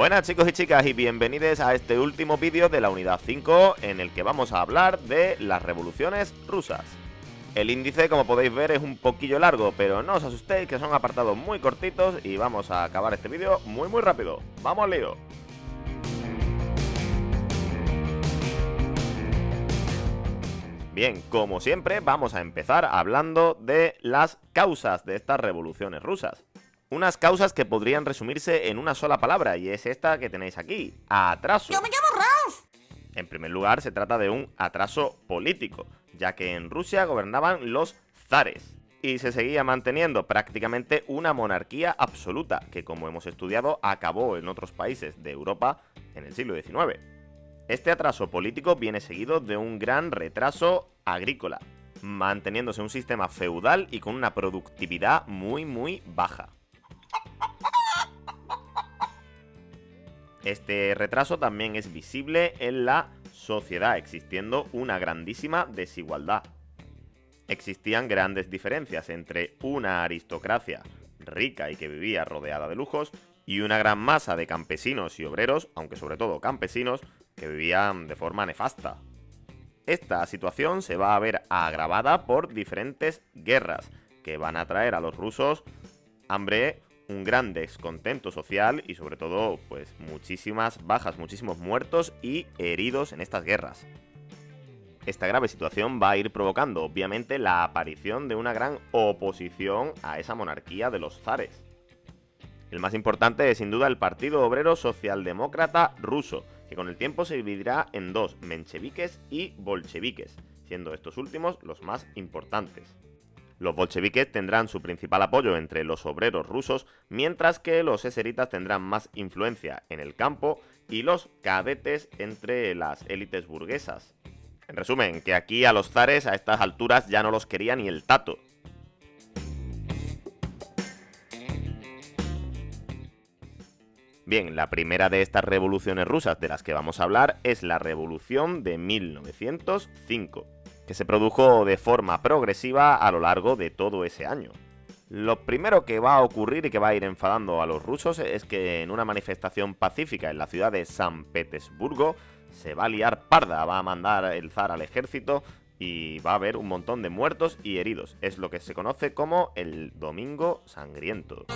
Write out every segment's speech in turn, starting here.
Buenas chicos y chicas y bienvenidos a este último vídeo de la unidad 5 en el que vamos a hablar de las revoluciones rusas. El índice, como podéis ver, es un poquillo largo, pero no os asustéis que son apartados muy cortitos y vamos a acabar este vídeo muy rápido. ¡Vamos al lío! Bien, como siempre, vamos a empezar hablando de las causas de estas revoluciones rusas. Unas causas que podrían resumirse en una sola palabra, y es esta que tenéis aquí: atraso. ¡Yo me llamo Ralph! En primer lugar, se trata de un atraso político, ya que en Rusia gobernaban los zares, y se seguía manteniendo prácticamente una monarquía absoluta, que como hemos estudiado, acabó en otros países de Europa en el siglo XIX. Este atraso político viene seguido de un gran retraso agrícola, manteniéndose un sistema feudal y con una productividad muy baja. Este retraso también es visible en la sociedad, existiendo una grandísima desigualdad. Existían grandes diferencias entre una aristocracia rica y que vivía rodeada de lujos y una gran masa de campesinos y obreros, aunque sobre todo campesinos, que vivían de forma nefasta. Esta situación se va a ver agravada por diferentes guerras que van a traer a los rusos hambre, un gran descontento social y sobre todo pues muchísimas bajas, muchísimos muertos y heridos en estas guerras. Esta grave situación va a ir provocando obviamente la aparición de una gran oposición a esa monarquía de los zares. El más importante es sin duda el Partido Obrero Socialdemócrata Ruso, que con el tiempo se dividirá en dos: mencheviques y bolcheviques, siendo estos últimos los más importantes. Los bolcheviques tendrán su principal apoyo entre los obreros rusos, mientras que los eseritas tendrán más influencia en el campo y los cadetes entre las élites burguesas. En resumen, que aquí a los zares a estas alturas ya no los quería ni el tato. Bien, la primera de estas revoluciones rusas de las que vamos a hablar es la Revolución de 1905. Que se produjo de forma progresiva a lo largo de todo ese año. Lo primero que va a ocurrir y que va a ir enfadando a los rusos es que en una manifestación pacífica en la ciudad de San Petersburgo se va a liar parda, va a mandar el zar al ejército y va a haber un montón de muertos y heridos. Es lo que se conoce como el Domingo Sangriento.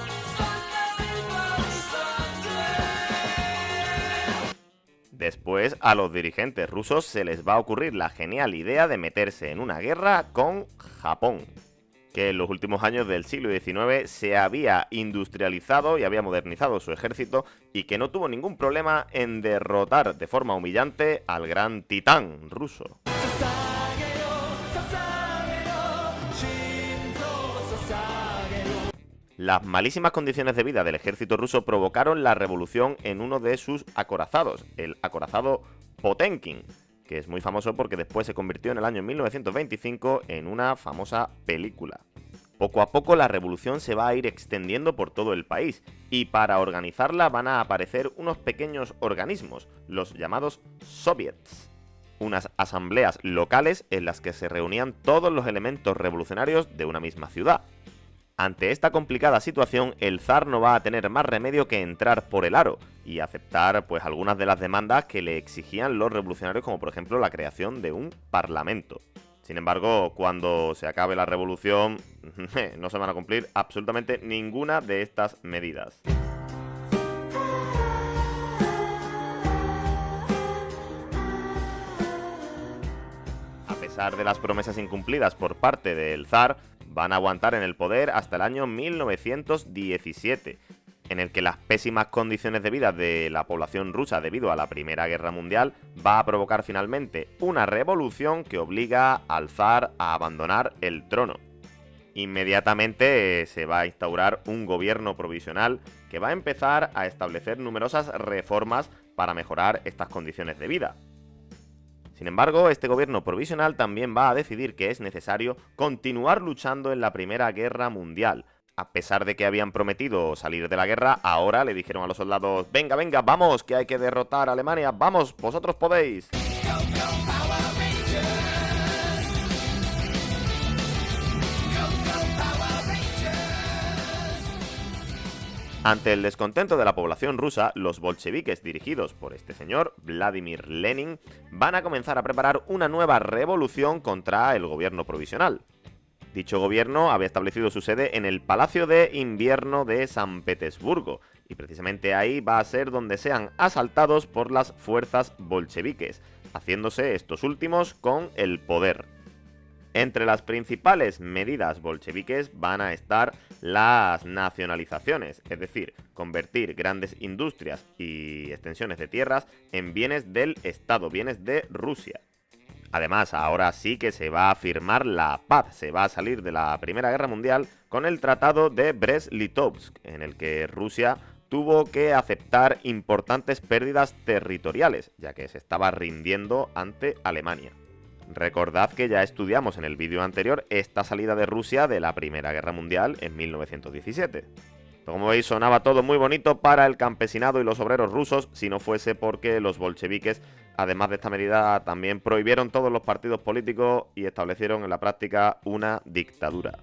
Después, a los dirigentes rusos se les va a ocurrir la genial idea de meterse en una guerra con Japón, que en los últimos años del siglo XIX se había industrializado y había modernizado su ejército y que no tuvo ningún problema en derrotar de forma humillante al gran titán ruso. Las malísimas condiciones de vida del ejército ruso provocaron la revolución en uno de sus acorazados, el acorazado Potemkin, que es muy famoso porque después se convirtió en el año 1925 en una famosa película. Poco a poco la revolución se va a ir extendiendo por todo el país y para organizarla van a aparecer unos pequeños organismos, los llamados soviets, unas asambleas locales en las que se reunían todos los elementos revolucionarios de una misma ciudad. Ante esta complicada situación, el zar no va a tener más remedio que entrar por el aro y aceptar pues algunas de las demandas que le exigían los revolucionarios, como por ejemplo la creación de un parlamento. Sin embargo, cuando se acabe la revolución, no se van a cumplir absolutamente ninguna de estas medidas. A pesar de las promesas incumplidas por parte del zar, van a aguantar en el poder hasta el año 1917, en el que las pésimas condiciones de vida de la población rusa debido a la Primera Guerra Mundial va a provocar finalmente una revolución que obliga al zar a abandonar el trono. Inmediatamente se va a instaurar un gobierno provisional que va a empezar a establecer numerosas reformas para mejorar estas condiciones de vida. Sin embargo, este gobierno provisional también va a decidir que es necesario continuar luchando en la Primera Guerra Mundial. A pesar de que habían prometido salir de la guerra, ahora le dijeron a los soldados: venga, vamos, que hay que derrotar a Alemania, vamos, vosotros podéis. Ante el descontento de la población rusa, los bolcheviques dirigidos por este señor, Vladimir Lenin, van a comenzar a preparar una nueva revolución contra el gobierno provisional. Dicho gobierno había establecido su sede en el Palacio de Invierno de San Petersburgo, y precisamente ahí va a ser donde sean asaltados por las fuerzas bolcheviques, haciéndose estos últimos con el poder. Entre las principales medidas bolcheviques van a estar las nacionalizaciones, es decir, convertir grandes industrias y extensiones de tierras en bienes del Estado, bienes de Rusia. Además, ahora sí que se va a firmar la paz, se va a salir de la Primera Guerra Mundial con el Tratado de Brest-Litovsk, en el que Rusia tuvo que aceptar importantes pérdidas territoriales, ya que se estaba rindiendo ante Alemania. Recordad que ya estudiamos en el vídeo anterior esta salida de Rusia de la Primera Guerra Mundial en 1917. Como veis, sonaba todo muy bonito para el campesinado y los obreros rusos, si no fuese porque los bolcheviques, además de esta medida, también prohibieron todos los partidos políticos y establecieron en la práctica una dictadura.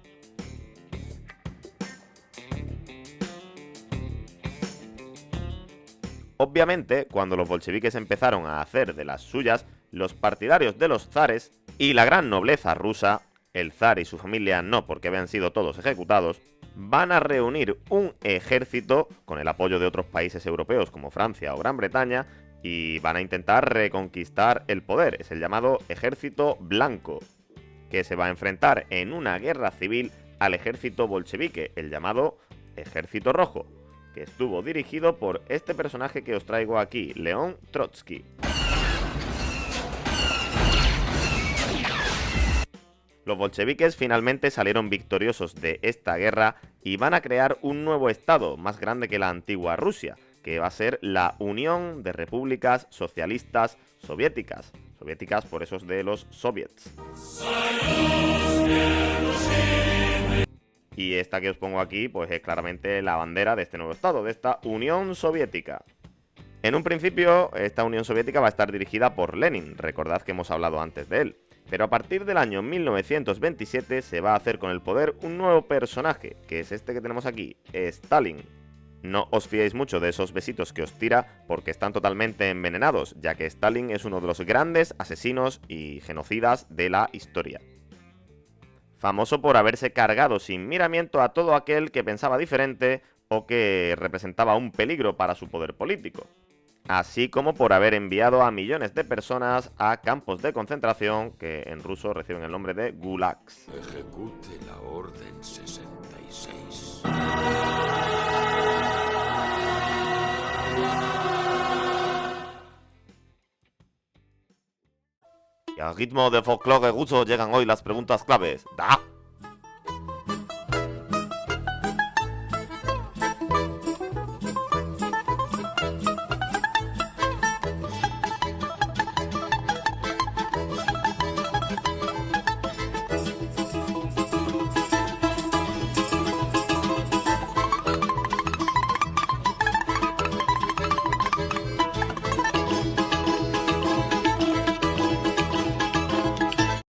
Obviamente, cuando los bolcheviques empezaron a hacer de las suyas, los partidarios de los zares y la gran nobleza rusa, el zar y su familia no porque habían sido todos ejecutados, van a reunir un ejército con el apoyo de otros países europeos como Francia o Gran Bretaña y van a intentar reconquistar el poder. Es el llamado Ejército Blanco, que se va a enfrentar en una guerra civil al ejército bolchevique, el llamado Ejército Rojo, que estuvo dirigido por este personaje que os traigo aquí, León Trotsky. Los bolcheviques finalmente salieron victoriosos de esta guerra y van a crear un nuevo estado, más grande que la antigua Rusia, que va a ser la Unión de Repúblicas Socialistas Soviéticas. Soviéticas por esos de los soviets. Y esta que os pongo aquí, pues es claramente la bandera de este nuevo estado, de esta Unión Soviética. En un principio, esta Unión Soviética va a estar dirigida por Lenin, recordad que hemos hablado antes de él. Pero a partir del año 1927 se va a hacer con el poder un nuevo personaje, que es este que tenemos aquí, Stalin. No os fiéis mucho de esos besitos que os tira porque están totalmente envenenados, ya que Stalin es uno de los grandes asesinos y genocidas de la historia. Famoso por haberse cargado sin miramiento a todo aquel que pensaba diferente o que representaba un peligro para su poder político, así como por haber enviado a millones de personas a campos de concentración que en ruso reciben el nombre de gulags. Ejecute la Orden 66. Y al ritmo de folclore ruso llegan hoy las preguntas claves. ¡Da!